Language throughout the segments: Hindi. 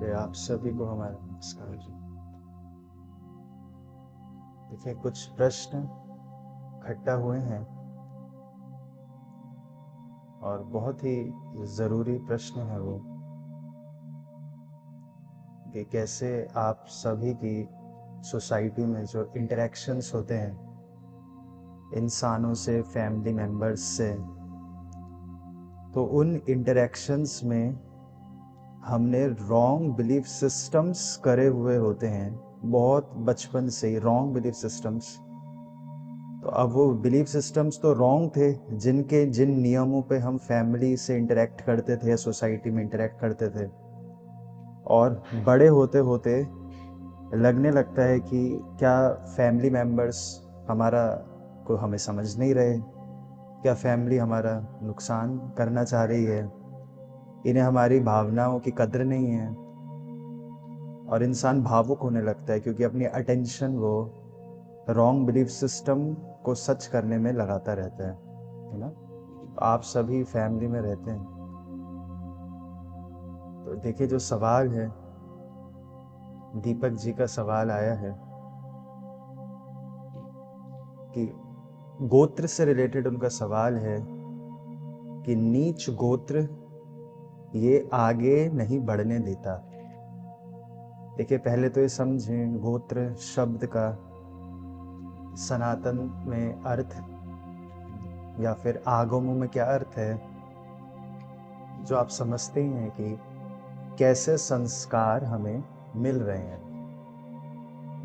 पे आप सभी को हमारा नमस्कार जी। देखिए, कुछ प्रश्न इकट्ठा हुए हैं और बहुत ही ज़रूरी प्रश्न है वो कि कैसे आप सभी की सोसाइटी में जो इंटरेक्शंस होते हैं इंसानों से, फैमिली मेम्बर्स से, तो उन इंटरेक्शंस में हमने रॉन्ग बिलीफ सिस्टम्स करे हुए होते हैं, बहुत बचपन से ही रॉन्ग बिलीफ सिस्टम्स। तो अब वो बिलीफ सिस्टम्स तो रॉन्ग थे, जिन नियमों पे हम फैमिली से इंटरेक्ट करते थे या सोसाइटी में इंटरेक्ट करते थे, और बड़े होते होते लगने लगता है कि क्या फैमिली मेम्बर्स हमारा को हमें समझ नहीं रहे, क्या फैमिली हमारा नुकसान करना चाह रही है, इन्हें हमारी भावनाओं की कद्र नहीं है। और इंसान भावुक होने लगता है क्योंकि अपनी अटेंशन वो रॉन्ग बिलीफ सिस्टम को सच करने में लगाता रहता है ना। आप सभी फैमिली में रहते हैं, तो देखिए जो सवाल है, दीपक जी का सवाल आया है कि गोत्र से रिलेटेड उनका सवाल है कि नीच गोत्र ये आगे नहीं बढ़ने देता। देखिए, पहले तो ये समझें गोत्र शब्द का सनातन में अर्थ या फिर आगमों में क्या अर्थ है, जो आप समझते ही हैं कि कैसे संस्कार हमें मिल रहे हैं।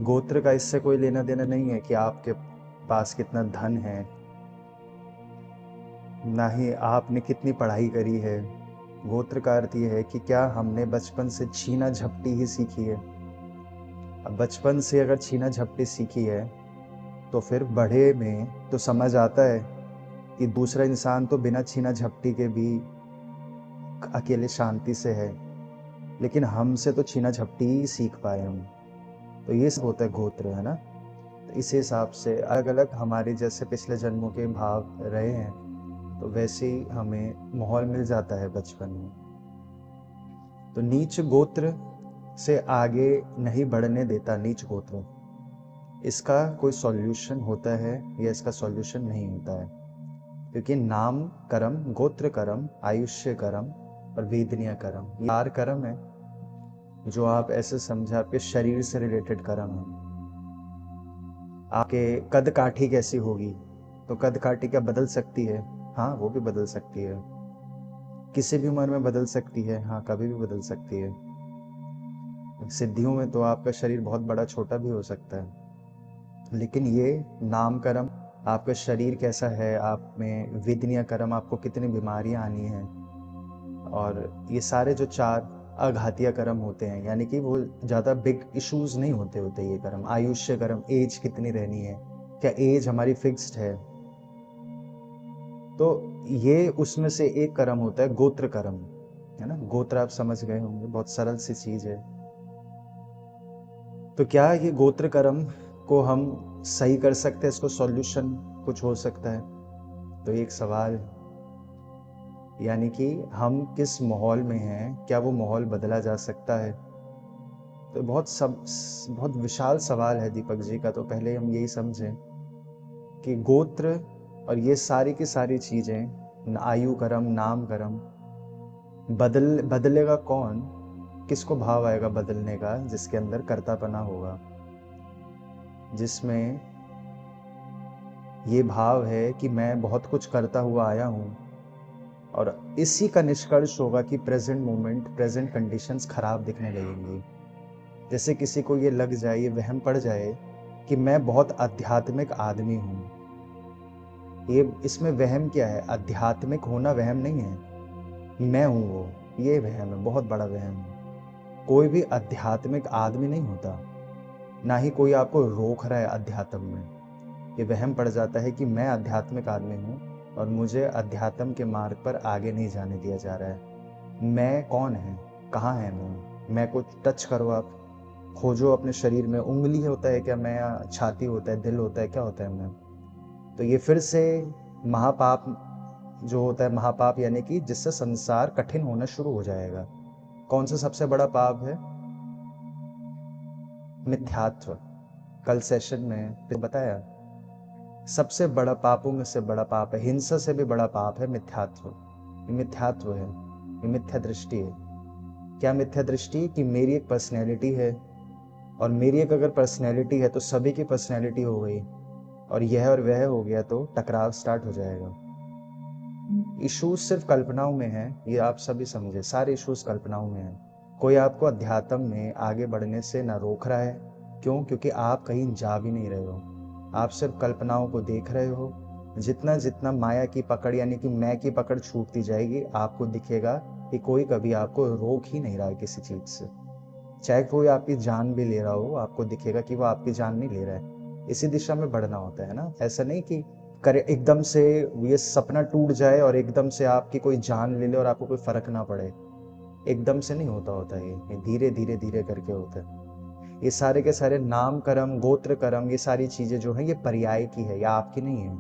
गोत्र का इससे कोई लेना देना नहीं है कि आपके पास कितना धन है, ना ही आपने कितनी पढ़ाई करी है। गोत्र का अर्थ ये है कि क्या हमने बचपन से छीना झपटी ही सीखी है। अब बचपन से अगर छीना झपटी सीखी है तो फिर बड़े में तो समझ आता है कि दूसरा इंसान तो बिना छीना झपटी के भी अकेले शांति से है, लेकिन हमसे तो छीना झपटी ही सीख पाए हम। तो ये सब होता है गोत्र, है ना। तो इस हिसाब से अलग अलग हमारे जैसे पिछले जन्मों के भाव रहे हैं, तो वैसे ही हमें माहौल मिल जाता है बचपन में। तो नीच गोत्र से आगे नहीं बढ़ने देता नीच गोत्र, इसका कोई सॉल्यूशन होता है या इसका सॉल्यूशन नहीं होता है, क्योंकि नाम कर्म, गोत्र कर्म, आयुष्य कर्म और वेदनीय कर्म, ये 4 कर्म है जो आप ऐसे समझे आपके शरीर से रिलेटेड कर्म है। आपके कद काठी कैसी होगी, तो कद काठी क्या बदल सकती है? हाँ, वो भी बदल सकती है। किसी भी उम्र में बदल सकती है, हाँ, कभी भी बदल सकती है। सिद्धियों में तो आपका शरीर बहुत बड़ा छोटा भी हो सकता है, लेकिन ये नाम कर्म, आपका शरीर कैसा है, आप में वेदनीय कर्म, आपको कितनी बीमारियां आनी है, और ये सारे जो 4 अघातीय कर्म होते हैं, यानी कि वो ज़्यादा बिग इश्यूज नहीं होते ये कर्म। आयुष्य कर्म, एज कितनी रहनी है, क्या एज हमारी फिक्स्ड है, तो ये उसमें से एक कर्म होता है गोत्र कर्म, है ना। गोत्र आप समझ गए होंगे, बहुत सरल सी चीज है। तो क्या ये गोत्र कर्म को हम सही कर सकते हैं, इसको सॉल्यूशन कुछ हो सकता है? तो ये एक सवाल है, यानी कि हम किस माहौल में हैं, क्या वो माहौल बदला जा सकता है? तो बहुत विशाल सवाल है दीपक जी का। तो पहले हम यही समझें कि गोत्र और ये सारी की सारी चीजें, आयु कर्म, नाम कर्म, बदलेगा कौन? किसको भाव आएगा बदलने का? जिसके अंदर कर्तापना होगा, जिसमें ये भाव है कि मैं बहुत कुछ करता हुआ आया हूँ, और इसी का निष्कर्ष होगा कि प्रेजेंट मोमेंट, प्रेजेंट कंडीशंस खराब दिखने लगेंगी। जैसे किसी को ये लग जाए, ये वहम पड़ जाए कि मैं बहुत आध्यात्मिक आदमी हूँ। ये इसमें वहम क्या है? आध्यात्मिक होना वहम नहीं है, मैं हूँ वो, ये वहम है, बहुत बड़ा वहम है। कोई भी आध्यात्मिक आदमी नहीं होता, ना ही कोई आपको रोक रहा है अध्यात्म में। ये वहम पड़ जाता है कि मैं आध्यात्मिक आदमी हूँ और मुझे अध्यात्म के मार्ग पर आगे नहीं जाने दिया जा रहा है। मैं कौन है, कहाँ है मैं को टच करो, आप खोजो अपने शरीर में। उंगली होता है क्या मैं? छाती होता है, दिल होता है, क्या होता है मैं? तो ये फिर से महापाप जो होता है, महापाप यानी कि जिससे संसार कठिन होना शुरू हो जाएगा। कौन सा सबसे बड़ा पाप है? मिथ्यात्व। कल सेशन में बताया, सबसे बड़ा पापों में से बड़ा पाप है, हिंसा से भी बड़ा पाप है मिथ्यात्व। ये मिथ्यात्व है, ये मिथ्या दृष्टि है। क्या मिथ्या दृष्टि? कि मेरी एक पर्सनैलिटी है, और मेरी एक अगर पर्सनैलिटी है तो सभी की पर्सनैलिटी हो गई, और यह और वह हो गया तो टकराव स्टार्ट हो जाएगा। इश्यूज सिर्फ कल्पनाओं में है, ये आप सभी समझे, सारे इश्यूज कल्पनाओं में है। कोई आपको अध्यात्म में आगे बढ़ने से ना रोक रहा है। क्यों? क्योंकि आप कहीं जा भी नहीं रहे हो, आप सिर्फ कल्पनाओं को देख रहे हो। जितना जितना माया की पकड़ यानी कि मैं की पकड़ छूटती जाएगी, आपको दिखेगा कि कोई कभी आपको रोक ही नहीं रहा है किसी चीज से। चाहे कोई आपकी जान भी ले रहा हो, आपको दिखेगा कि वो आपकी जान नहीं ले रहा है। इसी दिशा में बढ़ना होता है ना। ऐसा नहीं कि करे एकदम से ये सपना टूट जाए और एकदम से आपकी कोई जान ले ले और आपको कोई फर्क ना पड़े। एकदम से नहीं होता ये धीरे धीरे धीरे करके होता है। ये सारे के सारे नाम कर्म, गोत्र कर्म, ये सारी चीजें जो है ये पर्याय की है, या आपकी नहीं है।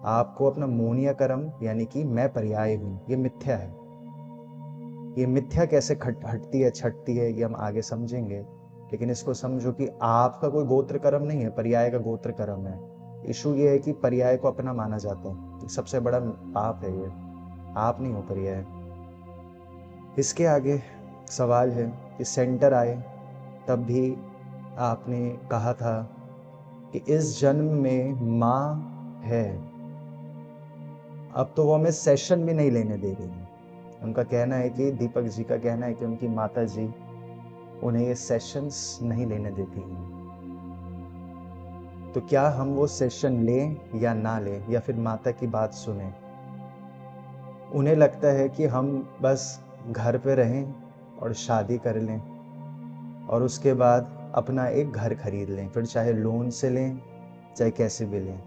आपको अपना मोनिया कर्म यानी कि मैं पर्याय हूँ, ये मिथ्या है। ये मिथ्या कैसे हटती है, छटती है, ये हम आगे समझेंगे। लेकिन इसको समझो कि आपका कोई गोत्र कर्म नहीं है, पर्याय का गोत्र कर्म है। इशू ये है कि पर्याय को अपना माना जाता है, सबसे बड़ा पाप है ये। आप नहीं हो पर्याय। इसके आगे सवाल है कि सेंटर आए तब भी आपने कहा था कि इस जन्म में माँ है। अब तो वो हमें सेशन भी नहीं लेने दे रही है। उनका कहना है कि दीपक जी का कहना है कि उनकी माता जी उन्हें ये सेशंस नहीं लेने देती हैं। तो क्या हम वो सेशन लें या ना लें, या फिर माता की बात सुने? उन्हें लगता है कि हम बस घर पे रहें और शादी कर लें, और उसके बाद अपना एक घर खरीद लें, फिर चाहे लोन से लें चाहे कैसे भी लें,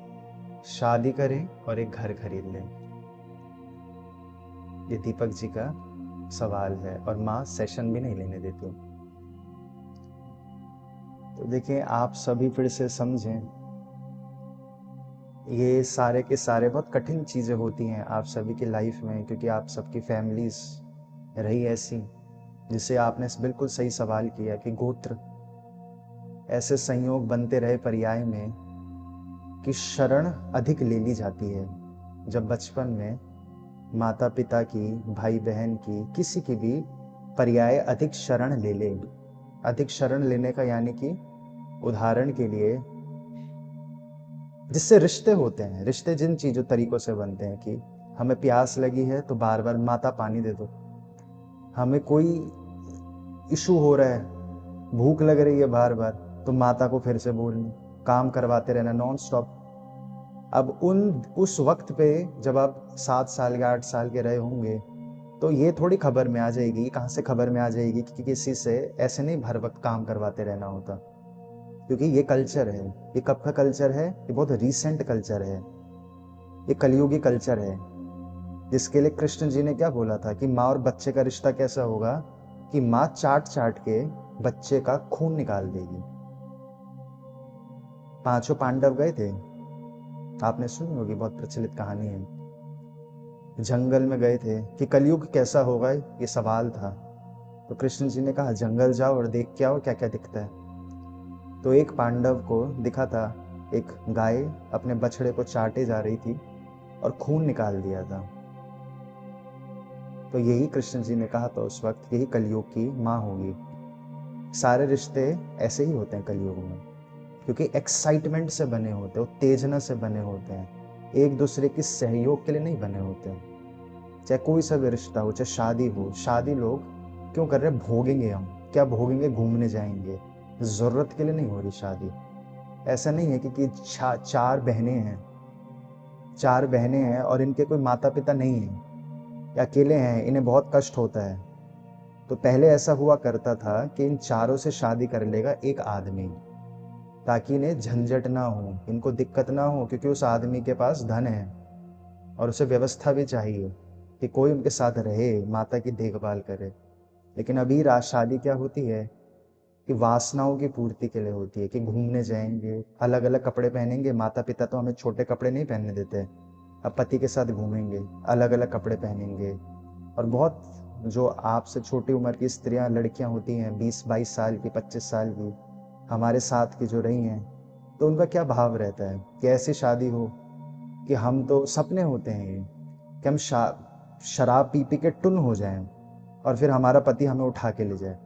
शादी करें और एक घर खरीद लें। ये दीपक जी का सवाल है, और माँ सेशन भी नहीं लेने देती। तो देखिए, आप सभी फिर से समझें, ये सारे के सारे बहुत कठिन चीज़ें होती हैं आप सभी की लाइफ में, क्योंकि आप सबकी फैमिलीज रही ऐसी, जिसे आपने बिल्कुल सही सवाल किया कि गोत्र ऐसे संयोग बनते रहे पर्याय में कि शरण अधिक ले ली जाती है। जब बचपन में माता पिता की, भाई बहन की, किसी की भी पर्याय अधिक शरण ले ले। अधिक शरण लेने का यानी कि उदाहरण के लिए जिससे रिश्ते होते हैं, रिश्ते जिन चीजों तरीकों से बनते हैं कि हमें प्यास लगी है तो बार बार माता पानी दे दो, हमें कोई इशू हो रहा है, भूख लग रही है बार बार, तो माता को फिर से बोलना, काम करवाते रहना नॉन स्टॉप। अब उस वक्त पे जब आप 7 साल के 8 साल के रहे होंगे, तो ये थोड़ी खबर में आ जाएगी, कहाँ से खबर में आ जाएगी कि किसी से ऐसे नहीं भर वक्त काम करवाते रहना होता। क्योंकि ये कल्चर है। ये कब का कल्चर है? ये बहुत रीसेंट कल्चर है, ये कलयुगी कल्चर है, जिसके लिए कृष्ण जी ने क्या बोला था कि माँ और बच्चे का रिश्ता कैसा होगा कि माँ चाट चाट के बच्चे का खून निकाल देगी। 5 पांडव गए थे, आपने सुनी होगी, बहुत प्रचलित कहानी है। जंगल में गए थे कि कलयुग कैसा होगा, ये सवाल था। तो कृष्ण जी ने कहा जंगल जाओ और देख के आओ क्या क्या दिखता है। तो एक पांडव को दिखा था एक गाय अपने बछड़े को चाटे जा रही थी और खून निकाल दिया था। तो यही कृष्ण जी ने कहा था उस वक्त, यही कलयुग की माँ होगी। सारे रिश्ते ऐसे ही होते हैं कलयुग में, क्योंकि एक्साइटमेंट से बने होते हैं, उत्तेजना से बने होते हैं, एक दूसरे की सहयोग के लिए नहीं बने होते हैं। चाहे कोई सा भी रिश्ता हो, चाहे शादी हो, शादी लोग क्यों कर रहे हैं? भोगेंगे हम, क्या भोगेंगे? घूमने जाएंगे, जरूरत के लिए नहीं हो रही शादी। ऐसा नहीं है कि 4 बहनें हैं, 4 बहनें हैं और इनके कोई माता पिता नहीं है, या अकेले हैं, इन्हें बहुत कष्ट होता है। तो पहले ऐसा हुआ करता था कि इन चारों से शादी कर लेगा एक आदमी, ताकि इन्हें झंझट ना हो, इनको दिक्कत ना हो, क्योंकि उस आदमी के पास धन है और उसे व्यवस्था भी चाहिए कि कोई उनके साथ रहे, माता की देखभाल करे। लेकिन अभी शादी क्या होती है कि वासनाओं की पूर्ति के लिए होती है, कि घूमने जाएंगे, अलग अलग कपड़े पहनेंगे। माता पिता तो हमें छोटे कपड़े नहीं पहनने देते, अब पति के साथ घूमेंगे, अलग अलग कपड़े पहनेंगे, और बहुत जो आपसे छोटी उम्र की स्त्रियां, लड़कियां होती हैं 20-22 साल की, 25 साल की, हमारे साथ की जो रही हैं, तो उनका क्या भाव रहता है कि ऐसी शादी हो कि हम तो सपने होते हैं ये कि हम शराब पी पी के टुन हो जाएं और फिर हमारा पति हमें उठा के ले जाए।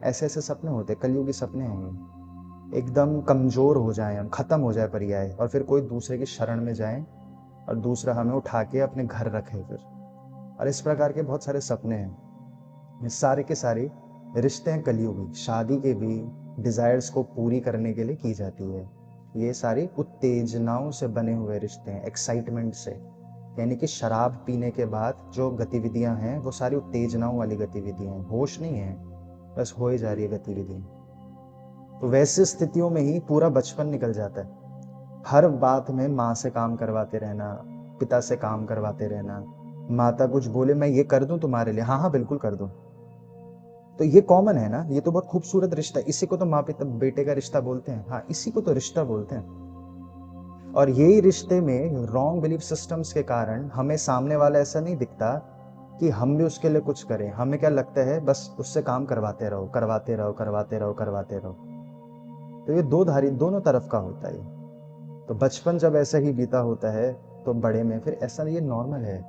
ऐसे ऐसे सपने होते, कलयुगी सपने हैं ये। एकदम कमजोर हो जाएं हम, खत्म हो जाए पर्याय, और फिर कोई दूसरे की शरण में जाएं और दूसरा हमें उठा के अपने घर रखे फिर। और इस प्रकार के बहुत सारे सपने हैं। ये सारे के सारे रिश्ते हैं कलयुगी। शादी के भी डिजायर्स को पूरी करने के लिए की जाती है। ये सारी उत्तेजनाओं से बने हुए रिश्ते हैं, एक्साइटमेंट से। यानी कि शराब पीने के बाद जो गतिविधियां हैं वो सारी उत्तेजनाओं वाली गतिविधियां हैं, होश नहीं है, बस हो ही जा रही है गतिविधि। तो वैसी स्थितियों में ही पूरा बचपन निकल जाता है। हर बात में माँ से काम करवाते रहना, पिता से काम करवाते रहना। माता कुछ बोले, मैं ये कर दूं तुम्हारे लिए, हाँ हाँ बिल्कुल कर दो। तो ये कॉमन है ना, ये तो बहुत खूबसूरत रिश्ता है। इसी को तो माँ पिता बेटे का रिश्ता बोलते हैं। हाँ, इसी को तो रिश्ता बोलते हैं। और यही रिश्ते में रॉन्ग बिलीफ सिस्टम्स के कारण हमें सामने वाला ऐसा नहीं दिखता कि हम भी उसके लिए कुछ करें। हमें क्या लगता है, बस उससे काम करवाते रहो, करवाते रहो, करवाते रहो, करवाते रहो। तो ये दो धारी, दोनों तरफ का होता है। तो बचपन जब ऐसा ही बीता होता है तो बड़े में फिर ऐसा, ये नॉर्मल है।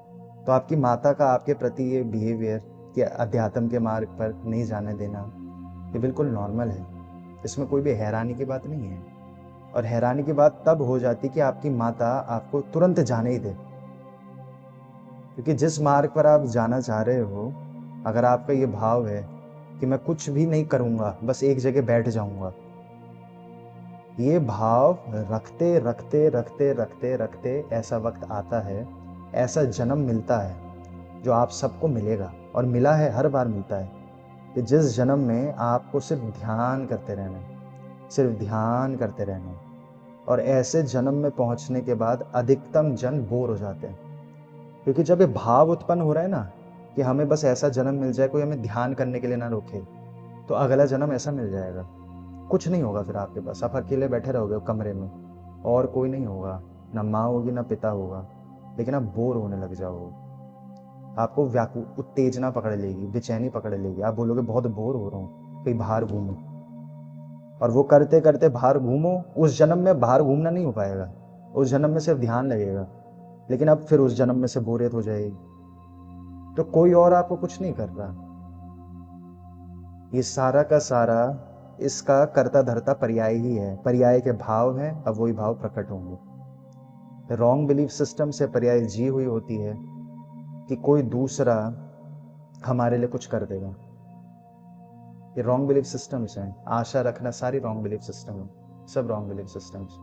तो आपकी माता का आपके प्रति ये बिहेवियर कि अध्यात्म के मार्ग पर नहीं जाने देना, ये बिल्कुल नॉर्मल है। इसमें कोई भी हैरानी की बात नहीं है। और हैरानी की बात तब हो जाती कि आपकी माता आपको तुरंत जाने ही दे। क्योंकि जिस मार्ग पर आप जाना चाह रहे हो, अगर आपका ये भाव है कि मैं कुछ भी नहीं करूंगा, बस एक जगह बैठ जाऊंगा, ये भाव रखते रखते रखते रखते रखते ऐसा वक्त आता है, ऐसा जन्म मिलता है जो आप सबको मिलेगा, और मिला है, हर बार मिलता है, कि जिस जन्म में आपको सिर्फ ध्यान करते रहना है, सिर्फ ध्यान करते रहना है। और ऐसे जन्म में पहुंचने के बाद अधिकतम जन बोर हो जाते हैं। क्योंकि जब ये भाव उत्पन्न हो रहा है ना कि हमें बस ऐसा जन्म मिल जाए, कोई हमें ध्यान करने के लिए ना रोके, तो अगला जन्म ऐसा मिल जाएगा। कुछ नहीं होगा फिर आपके पास, आप अकेले बैठे रहोगे कमरे में, और कोई नहीं होगा, ना माँ होगी ना पिता होगा, लेकिन आप बोर होने लग जाओगे। आपको व्याकुल उत्तेजना पकड़ लेगी, बेचैनी पकड़ लेगी, आप बोलोगे बहुत बोर हो रहा हूँ, कहीं बाहर घूमो। और वो करते करते बाहर घूमो, उस जन्म में बाहर घूमना नहीं हो पाएगा, उस जन्म में सिर्फ ध्यान लगेगा, लेकिन अब फिर उस जन्म में से बोरियत हो जाएगी। तो कोई और आपको कुछ नहीं कर रहा। ये सारा का सारा इसका कर्ता धर्ता पर्याय ही है, पर्याय के भाव हैं, अब वही भाव प्रकट होंगे। रॉन्ग बिलीफ सिस्टम से पर्याय जी हुई होती है कि कोई दूसरा हमारे लिए कुछ कर देगा। ये रॉन्ग बिलीफ सिस्टम्स हैं, आशा रखना सारी रॉन्ग बिलीफ सिस्टम है, सब रॉन्ग बिलीफ सिस्टम्स।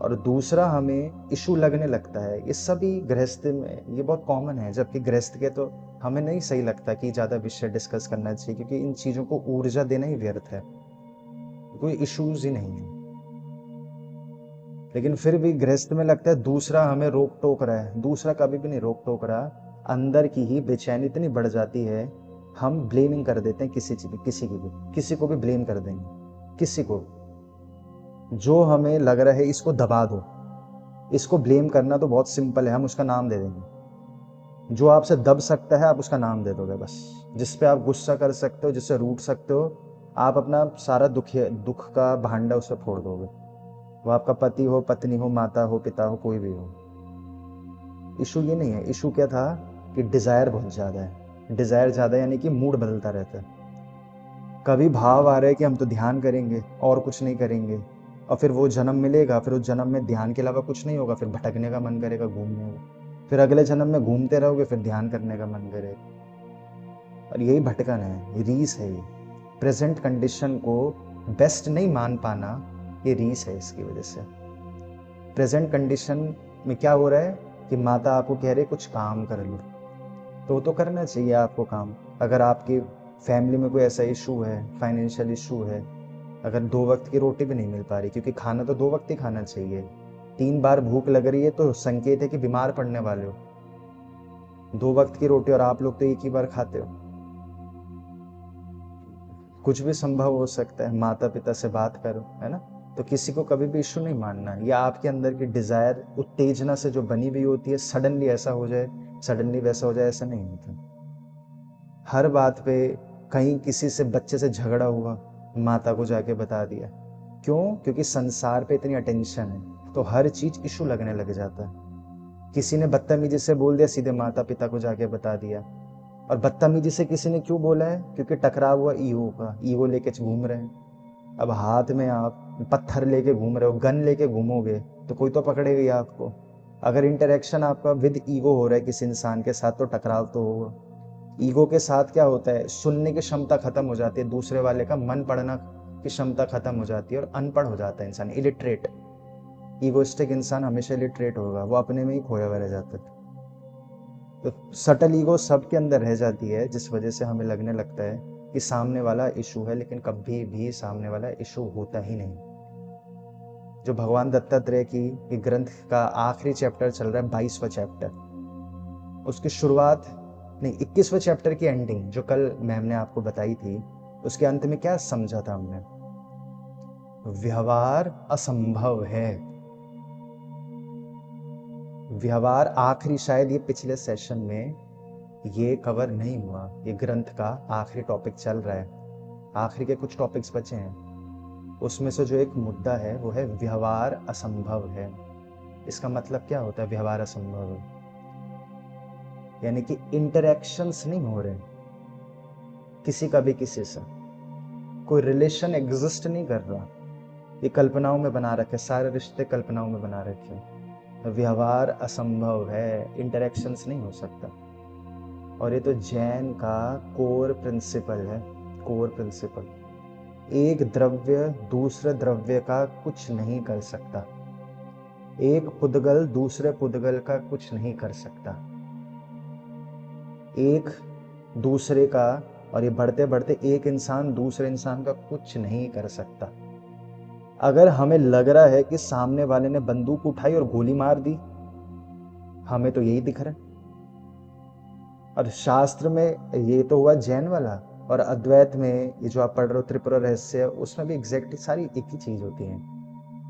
और दूसरा हमें इशू लगने लगता है, ये सभी गृहस्थ में ये बहुत कॉमन है। जबकि गृहस्थ के तो हमें नहीं सही लगता कि ज़्यादा विषय डिस्कस करना चाहिए, क्योंकि इन चीज़ों को ऊर्जा देना ही व्यर्थ है, कोई इश्यूज ही नहीं है। लेकिन फिर भी गृहस्थ में लगता है दूसरा हमें रोक टोक रहा है। दूसरा कभी भी नहीं रोक टोक रहा, अंदर की ही बेचैनी इतनी बढ़ जाती है, हम ब्लेमिंग कर देते हैं किसी चीज, किसी को भी ब्लेम कर देंगे, किसी को जो हमें लग रहा है इसको दबा दो। इसको ब्लेम करना तो बहुत सिंपल है, हम उसका नाम दे देंगे। जो आपसे दब सकता है आप उसका नाम दे दोगे बस। जिस पे आप गुस्सा कर सकते हो, जिससे रूठ सकते हो, आप अपना सारा दुख का भांडा उस पर फोड़ दोगे। वो आपका पति हो, पत्नी हो, माता हो, पिता हो, कोई भी हो। इशू ये नहीं है। इशू क्या था कि डिजायर बहुत ज्यादा है। डिजायर ज्यादा यानी कि मूड बदलता रहता है। कभी भाव आ रहा है कि हम तो ध्यान करेंगे और कुछ नहीं करेंगे, और फिर वो जन्म मिलेगा, फिर उस जन्म में ध्यान के अलावा कुछ नहीं होगा, फिर भटकने का मन करेगा, घूमने का। फिर अगले जन्म में घूमते रहोगे, फिर ध्यान करने का मन करेगा। और यही भटकन है, रीस है ये। प्रेजेंट कंडीशन को बेस्ट नहीं मान पाना, ये रीस है। इसकी वजह से प्रेजेंट कंडीशन में क्या हो रहा है कि माता आपको कह रही कुछ काम कर लो, तो करना चाहिए आपको काम। अगर आपकी फैमिली में कोई ऐसा इशू है, फाइनेंशियल इशू है, अगर 2 वक्त की रोटी भी नहीं मिल पा रही, क्योंकि खाना तो 2 वक्त ही खाना चाहिए, 3 बार भूख लग रही है तो संकेत है कि बीमार पड़ने वाले हो। 2 वक्त की रोटी और आप लोग तो एक ही बार खाते हो। कुछ भी संभव हो सकता है, माता पिता से बात करो, है ना। तो किसी को कभी भी इशू नहीं मानना, या आपके अंदर की डिज़ायर उत्तेजना से जो बनी हुई होती है सडनली ऐसा हो जाए, सडनली वैसा हो जाए, ऐसा नहीं होता। हर बात पे, कहीं किसी से बच्चे से झगड़ा हुआ, माता को जाके बता दिया। क्यों? क्योंकि संसार पे इतनी अटेंशन है तो हर चीज इशू लगने लग जाता है। किसी ने बदतमीजी से बोल दिया, सीधे माता पिता को जाके बता दिया। और बदतमीजी से किसी ने क्यों बोला है? क्योंकि टकराव हुआ ईगो का, ईगो लेके घूम रहे हैं। अब हाथ में आप पत्थर लेके घूम रहे हो, गन लेके घूमोगे तो कोई तो पकड़ेगा ही आपको। अगर इंटरेक्शन आपका विद ईगो हो रहा है किसी इंसान के साथ तो टकराव तो होगा। ईगो के साथ क्या होता है? सुनने की क्षमता खत्म हो जाती है, दूसरे वाले का मन पढ़ना की क्षमता खत्म हो जाती है और अनपढ़ हो जाता है इंसान, इलिटरेट। ईगोइस्टिक इंसान हमेशा इलिटरेट होगा, वो अपने में ही खोया हुआ रह जाता है। तो सटल ईगो सबके अंदर रह जाती है, जिस वजह से हमें लगने लगता है कि सामने वाला इशू है, लेकिन कभी भी सामने वाला इशू होता ही नहीं। जो भगवान दत्तात्रेय की ग्रंथ का आखिरी चैप्टर चल रहा है, 22वां चैप्टर, उसकी शुरुआत नहीं, 21वें चैप्टर की एंडिंग जो कल मैम ने आपको बताई थी, उसके अंत में क्या समझा था हमने? व्यवहार असंभव है। व्यवहार आखिरी, शायद ये पिछले सेशन में ये कवर नहीं हुआ, ये ग्रंथ का आखिरी टॉपिक चल रहा है, आखिरी के कुछ टॉपिक्स बचे हैं, उसमें से जो एक मुद्दा है वो है व्यवहार असंभव है। इसका मतलब क्या होता है व्यवहार असंभव है? यानी कि इंटरेक्शंस नहीं हो रहे किसी का भी किसी से, कोई रिलेशन एग्जिस्ट नहीं कर रहा, ये कल्पनाओं में बना रखे, सारे रिश्ते कल्पनाओं में बना रखे। व्यवहार असंभव है, इंटरेक्शंस नहीं हो सकता। और ये तो जैन का कोर प्रिंसिपल है, कोर प्रिंसिपल। एक द्रव्य दूसरे द्रव्य का कुछ नहीं कर सकता, एक पुद्गल दूसरे पुद्गल का कुछ नहीं कर सकता, एक दूसरे का, और ये बढ़ते बढ़ते एक इंसान दूसरे इंसान का कुछ नहीं कर सकता। अगर हमें लग रहा है कि सामने वाले ने बंदूक उठाई और गोली मार दी, हमें तो यही दिख रहा है। और शास्त्र में ये तो हुआ जैन वाला, और अद्वैत में ये जो आप पढ़ रहे हो त्रिपुरा रहस्य, उसमें भी एग्जैक्टली सारी एक ही चीज होती है।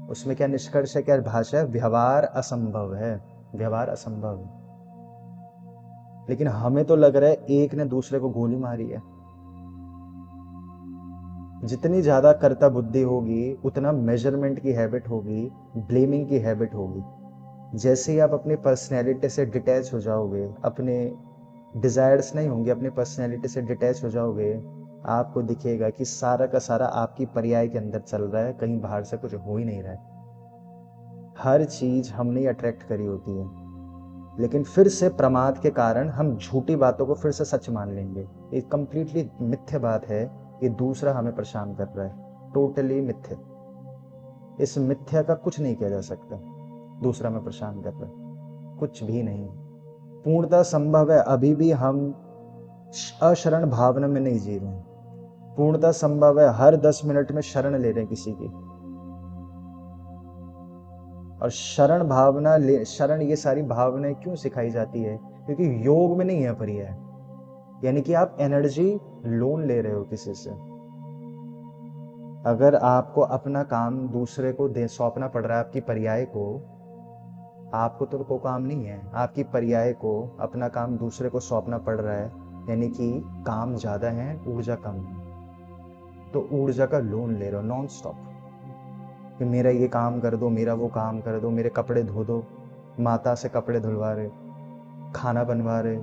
उसमें क्या निष्कर्ष है, क्या भाषा है? व्यवहार असंभव है, व्यवहार असंभव है। लेकिन हमें तो लग रहा है एक ने दूसरे को गोली मारी है। जितनी ज्यादा कर्ता बुद्धि होगी उतना मेजरमेंट की हैबिट होगी, ब्लेमिंग की हैबिट होगी। जैसे ही आप अपनी पर्सनैलिटी से डिटैच हो जाओगे, अपने डिजायर्स नहीं होंगे, अपनी पर्सनैलिटी से डिटैच हो जाओगे, आपको दिखेगा कि सारा का सारा आपकी पर्याय के अंदर चल रहा है, कहीं बाहर से कुछ हो ही नहीं रहा है। हर चीज हमने अट्रैक्ट करी होती है, लेकिन फिर से प्रमाद के कारण हम झूठी बातों को फिर से सच मान लेंगे। ये कंप्लीटली मिथ्या बात है, ये दूसरा हमें परेशान कर रहा है, टोटली मिथ्या। इस मिथ्या का कुछ नहीं किया जा सकता, दूसरा में परेशान कर रहा है, कुछ भी नहीं। पूर्णता संभव है, अभी भी हम अशरण भावना में नहीं जी रहे हैं। पूर्णता संभव है, हर 10 मिनट में शरण ले रहे हैं किसी की। और शरण भावना शरण, ये सारी भावनाएं क्यों सिखाई जाती है? क्योंकि योग में नहीं है पर्याय। यानी कि आप एनर्जी लोन ले रहे हो किसी से। अगर आपको अपना काम दूसरे को दे सौंपना पड़ रहा है, आपकी पर्याय को, आपको तो कोई काम नहीं है, आपकी पर्याय को अपना काम दूसरे को सौंपना पड़ रहा है, यानी कि काम ज्यादा है, ऊर्जा कम है, तो ऊर्जा का लोन ले रहे हो नॉन स्टॉप कि मेरा ये काम कर दो, मेरा वो काम कर दो, मेरे कपड़े धो दो, माता से कपड़े धुलवा रहे, खाना बनवा रहे।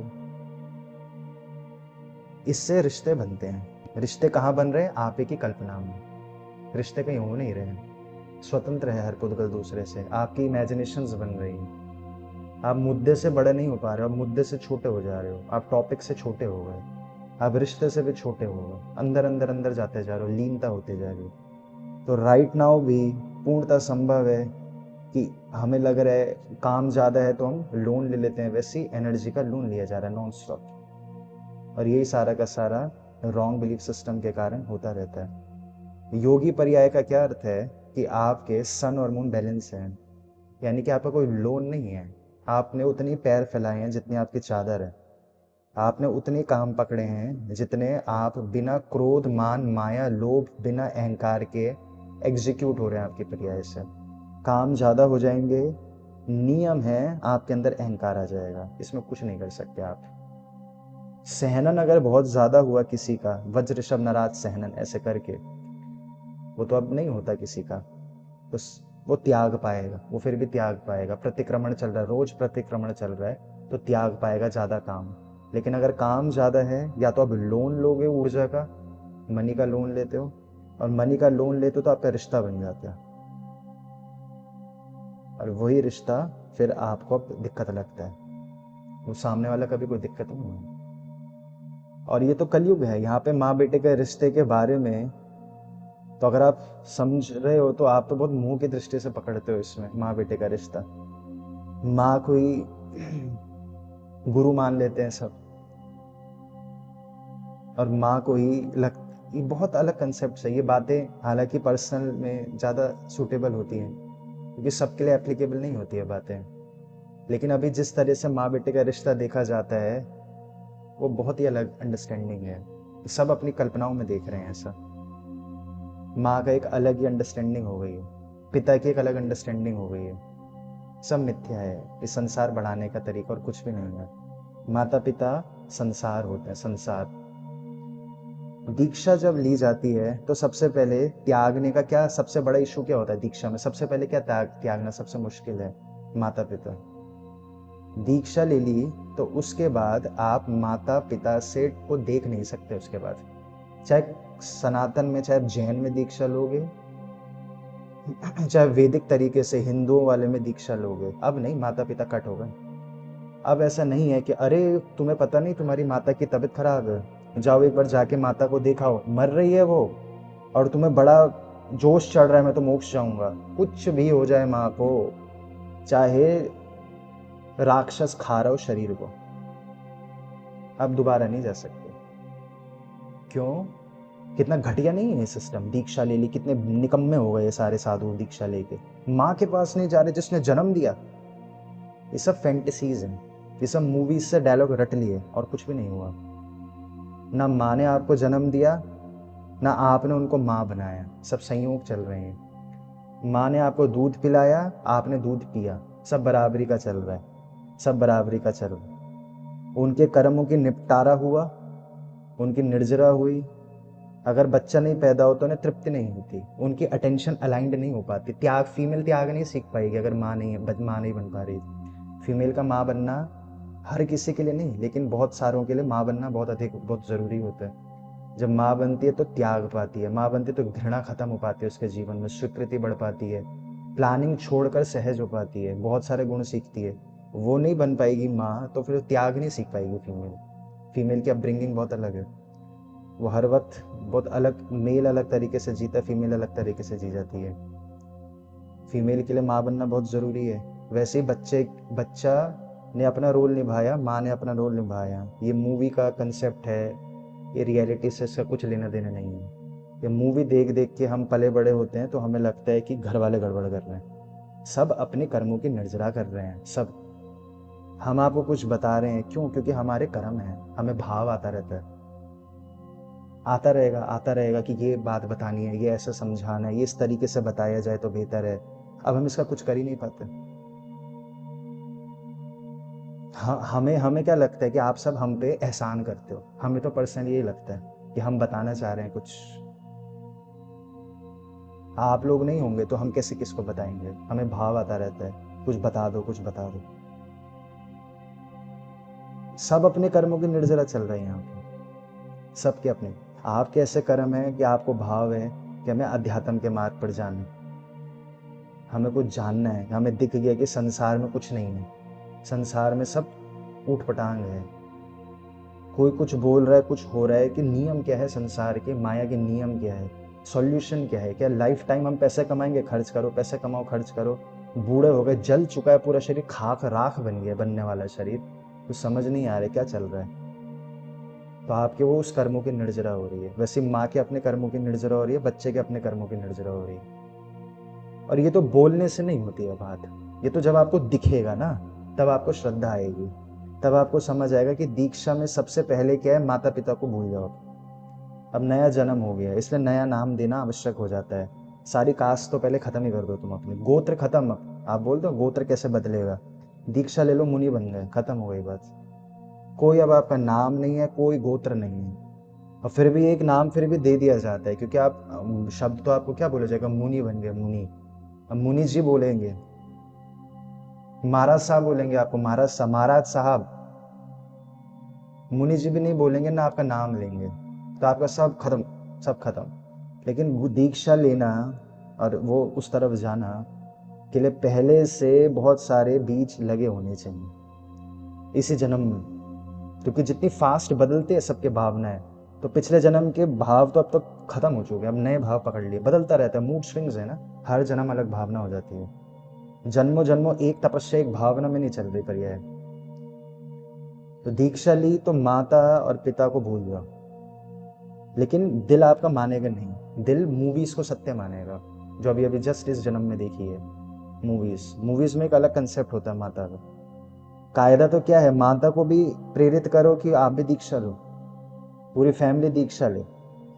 इससे रिश्ते बनते हैं। रिश्ते कहाँ बन रहे हैं? आप ही की कल्पना में। रिश्ते कहीं हो नहीं रहे हैं, स्वतंत्र है हर पुद्गल दूसरे से, आपकी इमेजिनेशंस बन रही हैं। आप मुद्दे से बड़े नहीं हो पा रहे हो, आप मुद्दे से छोटे हो जा रहे हो, आप टॉपिक से छोटे हो गए, आप रिश्ते से भी छोटे हो गए, अंदर अंदर अंदर जाते जा रहे हो, लीनता होते जा रही हो। तो राइट नाउ भी पूर्णतः संभव है कि हमें लग रहा है काम ज्यादा है तो हम लोन ले लेते हैं, वैसी एनर्जी का लोन लिया जा रहा है नॉन स्टॉप। और यही सारा का सारा रॉन्ग बिलीफ सिस्टम के कारण होता रहता है। योगी पर्याय का क्या अर्थ है? कि आपके सन और मून बैलेंस है, यानी कि आपका कोई लोन नहीं है। आपने उतनी पैर फैलाए हैं जितनी आपकी चादर है, आपने उतने काम पकड़े हैं जितने आप बिना क्रोध मान माया लोभ, बिना अहंकार के एग्जीक्यूट हो रहे हैं आपके पर्याय से। काम ज़्यादा हो जाएंगे, नियम है, आपके अंदर अहंकार आ जाएगा, इसमें कुछ नहीं कर सकते आप। सहनन अगर बहुत ज़्यादा हुआ किसी का, वज्र ऋषभ नराज सहनन ऐसे करके, वो तो अब नहीं होता किसी का, तो वो त्याग पाएगा, वो फिर भी त्याग पाएगा। प्रतिक्रमण चल रहा है, रोज प्रतिक्रमण चल रहा है, तो त्याग पाएगा ज़्यादा काम। लेकिन अगर काम ज़्यादा है, या तो आप लोन लोगे ऊर्जा का, मनी का लोन लेते हो, और मनी का लोन लेते हो तो आपका रिश्ता बन जाता है, और वही रिश्ता फिर आपको अब दिक्कत लगता है, वो सामने वाला कभी कोई दिक्कत नहीं है। और ये तो कलयुग है, यहाँ पे माँ बेटे के रिश्ते के बारे में तो अगर आप समझ रहे हो तो आप तो बहुत मुंह की दृष्टि से पकड़ते हो इसमें माँ बेटे का रिश्ता। माँ को ही गुरु मान लेते हैं सब, और माँ को ही ये बहुत अलग कंसेप्ट है। ये बातें हालांकि पर्सनल में ज़्यादा सूटेबल होती हैं, क्योंकि सबके लिए एप्लीकेबल नहीं होती है बातें। लेकिन अभी जिस तरह से माँ बेटे का रिश्ता देखा जाता है, वो बहुत ही अलग अंडरस्टैंडिंग है। सब अपनी कल्पनाओं में देख रहे हैं ऐसा। माँ का एक अलग ही अंडरस्टैंडिंग हो गई है, पिता की एक अलग अंडरस्टैंडिंग हो गई है। सब मिथ्या है, ये संसार बढ़ाने का तरीका और कुछ भी नहीं है। माता पिता संसार होते हैं, संसार। दीक्षा जब ली जाती है तो सबसे पहले त्यागने का क्या सबसे बड़ा इशू क्या होता है दीक्षा में? सबसे पहले क्या त्यागना सबसे मुश्किल है? माता पिता। दीक्षा ले ली तो उसके बाद आप माता पिता से को देख नहीं सकते। उसके बाद चाहे सनातन में, चाहे जैन में दीक्षा लोगे, चाहे वैदिक तरीके से हिंदुओं वाले में दीक्षा लोगे, अब नहीं, माता पिता कट हो गए। अब ऐसा नहीं है कि अरे तुम्हें पता नहीं तुम्हारी माता की तबीयत खराब है, जाओ एक बार जाके माता को दिखाओ, मर रही है वो, और तुम्हें बड़ा जोश चढ़ रहा है मैं तो मोक्ष जाऊंगा। कुछ भी हो जाए माँ को, चाहे राक्षस खा रहा हो शरीर को, अब दोबारा नहीं जा सकते। क्यों? कितना घटिया नहीं है ये सिस्टम? दीक्षा ले ली, कितने निकम्मे हो गए ये सारे साधु दीक्षा लेके, माँ के पास नहीं जा रहे जिसने जन्म दिया। ये सब फैंटेसीज हैं, ये सब मूवीज से डायलॉग रट लिए और कुछ भी नहीं हुआ। ना माँ ने आपको जन्म दिया, ना आपने उनको माँ बनाया, सब संयोग चल रहे हैं। माँ ने आपको दूध पिलाया, आपने दूध पिया, सब बराबरी का चल रहा है, सब बराबरी का चल रहा है। उनके कर्मों की निपटारा हुआ, उनकी निर्जरा हुई। अगर बच्चा नहीं पैदा होता उन्हें तृप्ति नहीं होती, उनकी अटेंशन अलाइंड नहीं हो पाती। त्याग, फीमेल त्याग नहीं सीख पाएगी अगर माँ नहीं बन पा रही। फीमेल का माँ बनना हर किसी के लिए नहीं, लेकिन बहुत सारों के लिए माँ बनना बहुत ज़रूरी होता है। जब माँ बनती है तो त्याग पाती है, माँ बनती है तो घृणा खत्म हो पाती है उसके जीवन में, स्वीकृति बढ़ पाती है, प्लानिंग छोड़कर सहज हो पाती है, बहुत सारे गुण सीखती है। वो नहीं बन पाएगी माँ तो फिर त्याग नहीं सीख पाएगी फीमेल। फीमेल की अपब्रिंगिंग बहुत अलग है, वो हर वक्त बहुत अलग, मेल अलग तरीके से जीता है, फीमेल अलग तरीके से जी जाती है। फीमेल के लिए माँ बनना बहुत ज़रूरी है। वैसे ही बच्चा ने अपना रोल निभाया, माँ ने अपना रोल निभाया। ये मूवी का कंसेप्ट है, ये रियलिटी से इसका कुछ लेना देना नहीं है। ये मूवी देख देख के हम पले बड़े होते हैं तो हमें लगता है कि घर वाले गड़बड़ कर रहे हैं। सब अपने कर्मों की निर्जरा कर रहे हैं सब। हम आपको कुछ बता रहे हैं, क्यों? क्योंकि हमारे कर्म हैं, हमें भाव आता रहता है, आता रहेगा कि ये बात बतानी है, ये ऐसा समझाना है, ये इस तरीके से बताया जाए तो बेहतर है। अब हम इसका कुछ कर ही नहीं पाते। हमें हमें क्या लगता है कि आप सब हम पे एहसान करते हो। हमें तो पर्सनली यही लगता है कि हम बताना चाह रहे हैं कुछ, आप लोग नहीं होंगे तो हम कैसे किसको बताएंगे? हमें भाव आता रहता है, कुछ बता दो, कुछ बता दो। सब अपने कर्मों की निर्जरा चल रहे हैं यहाँ पे, सबके अपने। आपके ऐसे कर्म है कि आपको भाव है कि हमें अध्यात्म के मार्ग पर जाना है, हमें कुछ जानना है, हमें दिख गया कि संसार में कुछ नहीं है, संसार में सब ऊट पटांग है। कोई कुछ बोल रहा है, कुछ हो रहा है कि नियम क्या है संसार के, माया के नियम क्या है, सॉल्यूशन क्या है? क्या लाइफ टाइम हम पैसे कमाएंगे? खर्च करो, पैसे कमाओ, खर्च करो। बूढ़े हो गए, जल चुका है पूरा शरीर, खाक राख बन गया बनने वाला शरीर, कुछ समझ नहीं आ रहा क्या चल रहा है। तो आपके वो उस कर्मों की निर्जरा हो रही है। वैसे माँ के अपने कर्मों की निर्जरा हो रही है, बच्चे के अपने कर्मों की निर्जरा हो रही है। और ये तो बोलने से नहीं होती है बात, ये तो जब आपको दिखेगा ना, तब आपको श्रद्धा आएगी, तब आपको समझ आएगा कि दीक्षा में सबसे पहले क्या है, माता पिता को भूल जाओ। अब नया जन्म हो गया, इसलिए नया नाम देना आवश्यक हो जाता है। सारी कास्ट तो पहले खत्म ही कर दो तुम अपनी, गोत्र खत्म। आप बोल दो गोत्र कैसे बदलेगा, दीक्षा ले लो, मुनि बन गए, खत्म हो गई बात। कोई अब आपका नाम नहीं है, कोई गोत्र नहीं है। और फिर भी एक नाम फिर भी दे दिया जाता है, क्योंकि आप शब्द तो आपको क्या बोला जाएगा, मुनि बन गए, मुनि। अब मुनि जी बोलेंगे, महाराज साहब बोलेंगे आपको, महाराज साहब, महाराज साहब। मुनि जी भी नहीं बोलेंगे, ना आपका नाम लेंगे, तो आपका सब खत्म, सब खत्म। लेकिन वो दीक्षा लेना और वो उस तरफ जाना के लिए पहले से बहुत सारे बीज लगे होने चाहिए इसी जन्म में, क्योंकि जितनी फास्ट बदलते हैं सबके भावनाएं, तो पिछले जन्म के भाव तो अब तक खत्म हो चुके हैं, अब नए भाव पकड़ लिए, बदलता रहता है, मूड स्विंग्स है ना, हर जन्म अलग भावना हो जाती है। जन्मों जन्मों एक तपस्या एक भावना में नहीं चल रही पर यह। तो दीक्षा ली तो माता और पिता को भूल जाओ, लेकिन दिल आपका मानेगा नहीं, दिल मूवीज को सत्य मानेगा, जो अभी अभी जस्ट इस जन्म में देखी है। मूवीज में एक अलग कंसेप्ट होता है माता का। कायदा तो क्या है, माता को भी प्रेरित करो कि आप भी दीक्षा लो, पूरी फैमिली दीक्षा ले,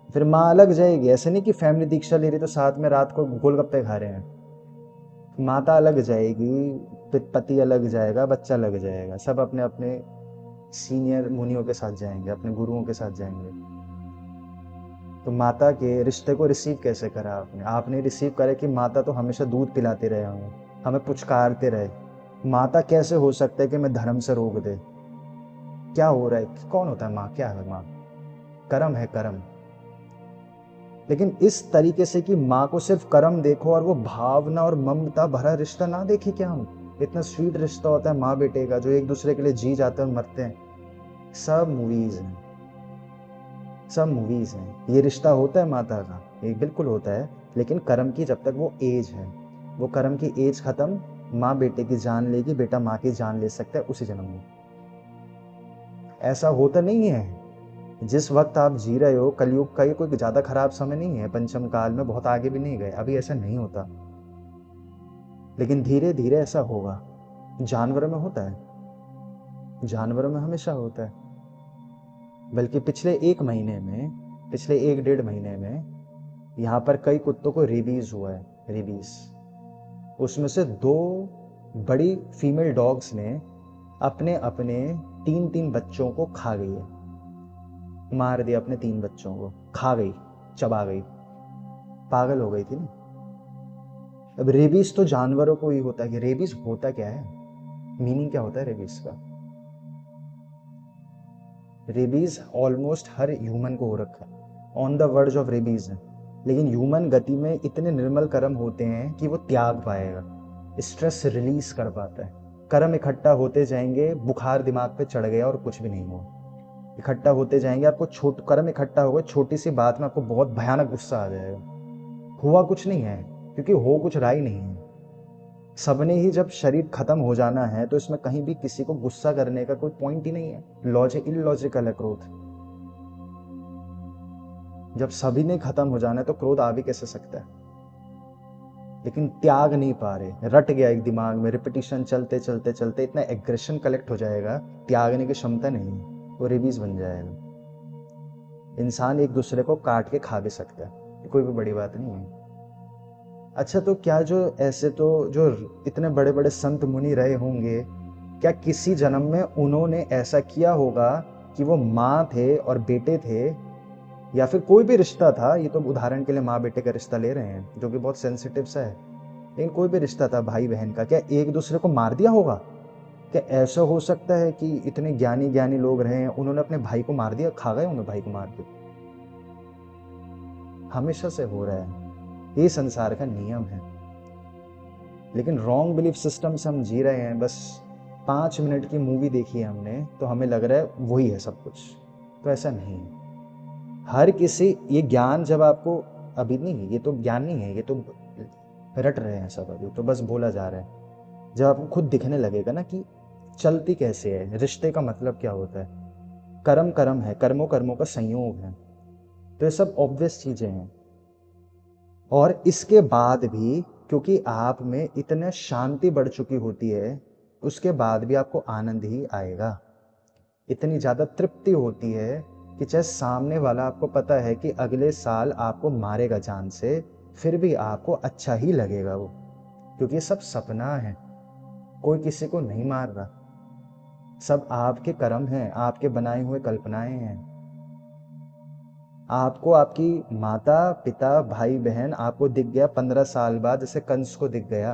फिर माँ अलग जाएगी। ऐसे नहीं कि फैमिली दीक्षा ले रही तो साथ में रात को गोलगप्पे खा रहे हैं। माता अलग जाएगी, पति अलग जाएगा, बच्चा अलग जाएगा, सब अपने अपने सीनियर मुनियों के साथ जाएंगे, अपने गुरुओं के साथ जाएंगे। तो माता के रिश्ते को रिसीव कैसे करा आपने? आपने रिसीव करे कि माता तो हमेशा दूध पिलाते रहे होंगे, हमें पुचकारते रहे। माता कैसे हो सकता है कि मैं धर्म से रोक दे? क्या हो रहा है? कौन होता है माँ? क्या है माँ? कर्म है, कर्म। लेकिन इस तरीके से कि माँ को सिर्फ कर्म देखो और वो भावना और ममता भरा रिश्ता ना देखे क्या हम? इतना स्वीट रिश्ता होता है माँ बेटे का, जो एक दूसरे के लिए जी जाते हैं और मरते हैं। सब मूवीज हैं, सब मूवीज हैं। ये रिश्ता होता है माता का, ये बिल्कुल होता है, लेकिन कर्म की जब तक वो एज है, वो कर्म की एज खत्म, माँ बेटे की जान लेगी, बेटा माँ की जान ले सकता है उसी जन्म में। ऐसा होता नहीं है। जिस वक्त आप जी रहे हो कलयुग का, ये कोई ज्यादा खराब समय नहीं है, पंचम काल में बहुत आगे भी नहीं गए, अभी ऐसा नहीं होता, लेकिन धीरे धीरे ऐसा होगा। जानवरों में होता है, जानवरों में हमेशा होता है। बल्कि पिछले 1 महीने में, पिछले 1 डेढ़ महीने में यहाँ पर कई कुत्तों को रेबीज हुआ है, रेबीज। उसमें से 2 बड़ी फीमेल डॉग्स ने अपने अपने 3-3 बच्चों को खा गई है, मार दिया अपने 3 बच्चों को, खा गई, चबा गई, पागल हो गई थी ना। अब रेबीज तो जानवरों को ही होता है। कि रेबीज होता क्या है, मीनिंग क्या होता है रेबीज का? रेबीज ऑलमोस्ट हर ह्यूमन को हो रखा है, on the verge of rabies है। लेकिन ह्यूमन गति में इतने निर्मल कर्म होते हैं कि वो त्याग पाएगा, स्ट्रेस रिलीज कर पाता है। कर्म इकट्ठा होते जाएंगे, बुखार दिमाग पे चढ़ गया और कुछ भी नहीं हुआ, इकट्ठा होते जाएंगे। आपको कर्म इकट्ठा होगा, छोटी सी बात में आपको बहुत भयानक गुस्सा आ जाएगा। हुआ कुछ नहीं है, क्योंकि हो कुछ रहा ही नहीं है। सबने ही जब शरीर खत्म हो जाना है, तो इसमें कहीं भी किसी को गुस्सा करने का कोई पॉइंट ही नहीं है। इलॉजिकल है क्रोध। जब सभी ने खत्म हो जाना है तो क्रोध आ भी कैसे सकता है? लेकिन त्याग नहीं पा रहे, रट गया एक दिमाग में, रिपीटिशन चलते चलते चलते इतना एग्रेशन कलेक्ट हो जाएगा, त्यागने की क्षमता नहीं है, वो रेबीज बन जाएगा। इंसान एक दूसरे को काट के खा भी सकता है, कोई भी बड़ी बात नहीं है। अच्छा, तो क्या जो ऐसे तो जो इतने बड़े बड़े संत मुनि रहे होंगे, क्या किसी जन्म में उन्होंने ऐसा किया होगा कि वो माँ थे और बेटे थे, या फिर कोई भी रिश्ता था? ये तो उदाहरण के लिए माँ बेटे का रिश्ता ले रहे हैं, जो कि बहुत सेंसिटिव सा है, लेकिन कोई भी रिश्ता था भाई बहन का, क्या एक दूसरे को मार दिया होगा? क्या ऐसा हो सकता है कि इतने ज्ञानी ज्ञानी लोग रहे हैं, उन्होंने अपने भाई को मार दिया, खा गए उन्होंने भाई को मार दिया? हमेशा से हो रहा है, ये संसार का नियम है। लेकिन रॉन्ग बिलीफ सिस्टम से हम जी रहे हैं। बस 5 मिनट की मूवी देखी है हमने तो हमें लग रहा है वही है सब कुछ, तो ऐसा नहीं है। हर किसी, ये ज्ञान जब आपको, अभी नहीं, ये तो ज्ञान नहीं है, ये तो रट रहे हैं सब, अभी तो बस बोला जा रहा है। जब आपको खुद दिखने लगेगा ना कि चलती कैसे है, रिश्ते का मतलब क्या होता है, कर्म कर्म है, कर्मों कर्मों का संयोग है, तो ये सब ऑब्वियस चीजें हैं। और इसके बाद भी, क्योंकि आप में इतने शांति बढ़ चुकी होती है, उसके बाद भी आपको आनंद ही आएगा। इतनी ज्यादा तृप्ति होती है कि चाहे सामने वाला, आपको पता है कि अगले साल आपको मारेगा जान से, फिर भी आपको अच्छा ही लगेगा वो, क्योंकि ये सब सपना है। कोई किसी को नहीं मार रहा, सब आपके कर्म हैं, आपके बनाए हुए कल्पनाएं हैं। आपको आपकी माता पिता भाई बहन आपको दिख गया 15 साल बाद, जैसे कंस को दिख गया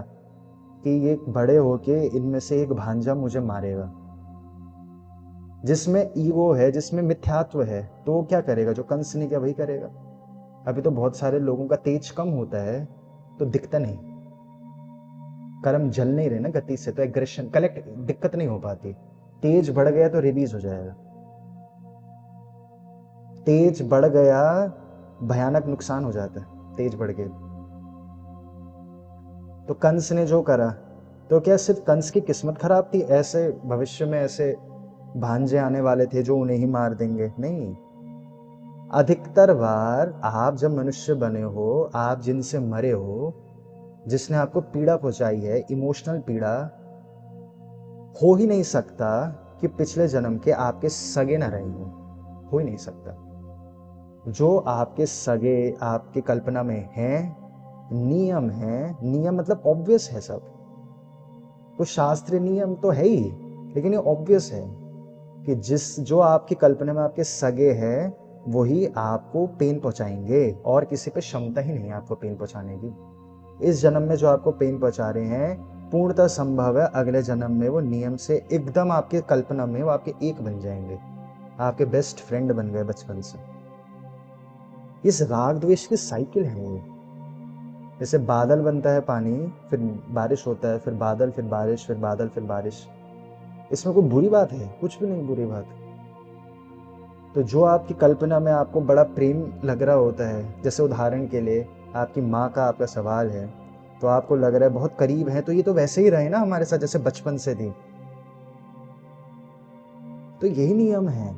कि ये बड़े होके इनमें से एक भांजा मुझे मारेगा। जिसमें ईगो है, जिसमें मिथ्यात्व है, तो वो क्या करेगा? जो कंस ने किया वही करेगा। अभी तो बहुत सारे लोगों का तेज कम होता है तो दिखता नहीं, कर्म जल नहीं रहे ना गति से, तो एग्रेशन कलेक्ट दिक्कत नहीं हो पाती। तेज बढ़ गया तो रिलीज हो जाएगा, तेज बढ़ गया भयानक नुकसान हो जाता है, तेज बढ़ गया। तो कंस ने जो करा, तो क्या सिर्फ कंस की किस्मत खराब थी? ऐसे भविष्य में ऐसे भांजे आने वाले थे जो उन्हें ही मार देंगे? नहीं, अधिकतर बार आप जब मनुष्य बने हो, आप जिनसे मरे हो, जिसने आपको पीड़ा पहुंचाई है, इमोशनल पीड़ा, हो ही नहीं सकता कि पिछले जन्म के आपके सगे ना रहे हो ही नहीं सकता। जो आपके सगे आपकी कल्पना में हैं, नियम है, नियम मतलब ऑब्वियस है सब, तो शास्त्रीय नियम तो है ही, लेकिन ये ऑब्वियस है कि जो आपकी कल्पना में आपके सगे हैं वही आपको पेन पहुंचाएंगे, और किसी पे क्षमता ही नहीं है आपको पेन पहुंचाने की। इस जन्म में जो आपको पेन पहुंचा रहे हैं, पूर्णतः संभव है अगले जन्म में वो नियम से एकदम आपके कल्पना में वो आपके एक बन जाएंगे, आपके बेस्ट फ्रेंड बन गए बचपन से। इस राग द्वेष की साइकिल है ये। जैसे बादल बनता है पानी, फिर बारिश होता है, फिर बादल, फिर बारिश, फिर बादल, फिर बारिश। इसमें कोई बुरी बात है? कुछ भी नहीं बुरी बात। तो जो आपकी कल्पना में आपको बड़ा प्रेम लग रहा होता है, जैसे उदाहरण के लिए आपकी माँ का आपका सवाल है, तो आपको लग रहा है बहुत करीब है, तो ये तो वैसे ही रहे ना हमारे साथ जैसे बचपन से थी, तो यही नियम है।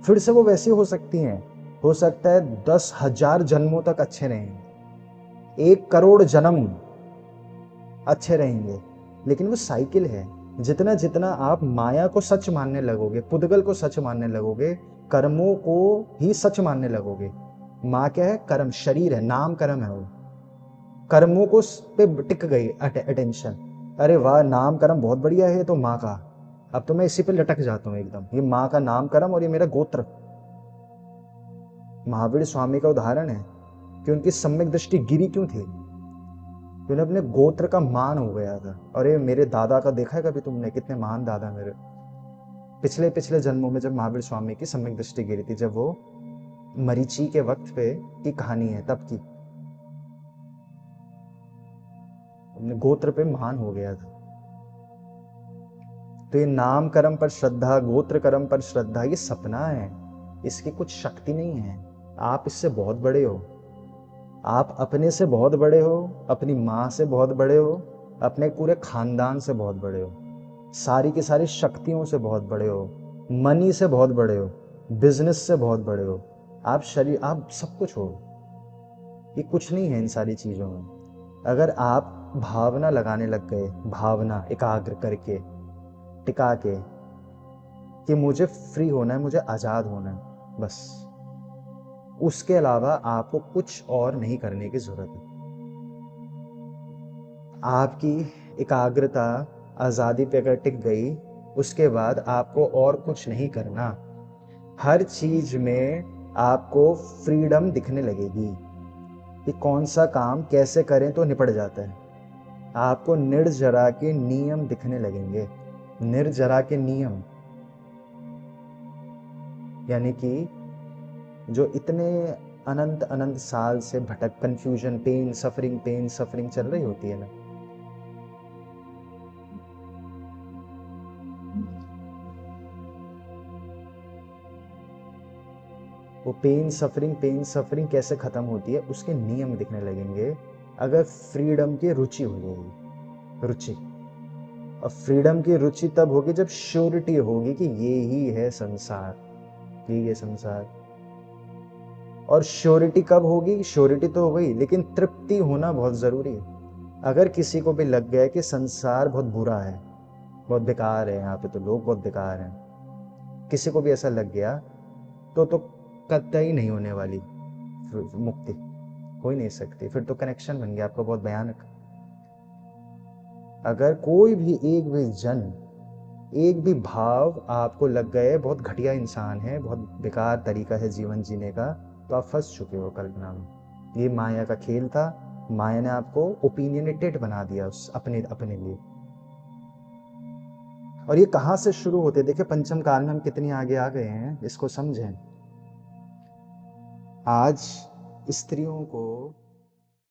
फिर से वो वैसी हो सकती हैं, हो सकता है 10,000 जन्मों तक अच्छे रहेंगे, 1 करोड़ जन्म अच्छे रहेंगे, लेकिन वो साइकिल है। जितना जितना आप माया को सच मानने लगोगे, पुद्गल को सच मानने लगोगे, कर्मों को ही सच मानने लगोगे। माँ क्या है? कर्म, शरीर है, नाम कर्म है वो। कर्मों को पे टिक गई अटेंशन, अरे वाह नाम कर्म बहुत बढ़िया है तो माँ का, अब तो मैं इसी पे लटक जाता हूँ एकदम, ये माँ का नाम कर्म और ये मेरा गोत्र। महावीर स्वामी का उदाहरण है कि उनकी सम्यक दृष्टि गिरी क्यों थी? उन्हें अपने गोत्र का मान हो गया था। अरे मेरे दादा का देखा है कभी तुमने? कितने महान दादा मेरे। पिछले पिछले जन्मों में जब महावीर स्वामी की सम्यक दृष्टि गिरी थी, जब वो मरीची के वक्त पे की कहानी है तब की, अपने गोत्र पे महान हो गया था। तो ये नाम कर्म पर श्रद्धा, गोत्र कर्म पर श्रद्धा, ये सपना है, इसकी कुछ शक्ति नहीं है। आप इससे बहुत बड़े हो, आप अपने से बहुत बड़े हो, अपनी माँ से बहुत बड़े हो, अपने पूरे खानदान से बहुत बड़े हो, सारी की सारी शक्तियों से बहुत बड़े हो, मनी से बहुत बड़े हो, बिजनेस से बहुत बड़े हो, आप शरीर, आप सब कुछ हो। ये कुछ नहीं है इन सारी चीजों में। अगर आप भावना लगाने लग गए, भावना एकाग्र करके टिका के कि मुझे फ्री होना है, मुझे आजाद होना है, बस उसके अलावा आपको कुछ और नहीं करने की जरूरत है। आपकी एकाग्रता आजादी पे अगर टिक गई, उसके बाद आपको और कुछ नहीं करना। हर चीज में आपको फ्रीडम दिखने लगेगी कि कौन सा काम कैसे करें तो निपट जाता है। आपको निर्जरा के नियम दिखने लगेंगे। निर्जरा के नियम यानी कि जो इतने अनंत अनंत साल से भटक, कंफ्यूजन, पेन सफरिंग चल रही होती है ना, वो पेन सफरिंग कैसे खत्म होती है, उसके नियम दिखने लगेंगे अगर फ्रीडम की रुचि हो जाएगी। रुचि, और फ्रीडम की रुचि तब होगी जब श्योरिटी होगी कि ये ही है संसार, ये संसार। और श्योरिटी कब होगी? श्योरिटी तो हो गई, लेकिन तृप्ति होना बहुत जरूरी है। अगर किसी को भी लग गया कि संसार बहुत बुरा है, बहुत बेकार है, यहाँ पे तो लोग बहुत बेकार हैं, किसी को भी ऐसा लग गया तो कतई नहीं होने वाली मुक्ति, हो ही नहीं सकती, फिर तो कनेक्शन बन गया आपका बहुत भयानक। अगर कोई भी एक भी जन, एक भी भाव आपको लग गए बहुत घटिया इंसान है, बहुत बेकार तरीका है जीवन जीने का, तो आप फंस चुके हो कल्पना में। ये माया का खेल था, माया ने आपको ओपिनियनेटेड बना दिया उस अपने अपने लिए। और ये कहाँ से शुरू होते, देखिए पंचम काल में हम कितनी आगे आ गए हैं, इसको समझें। आज स्त्रियों को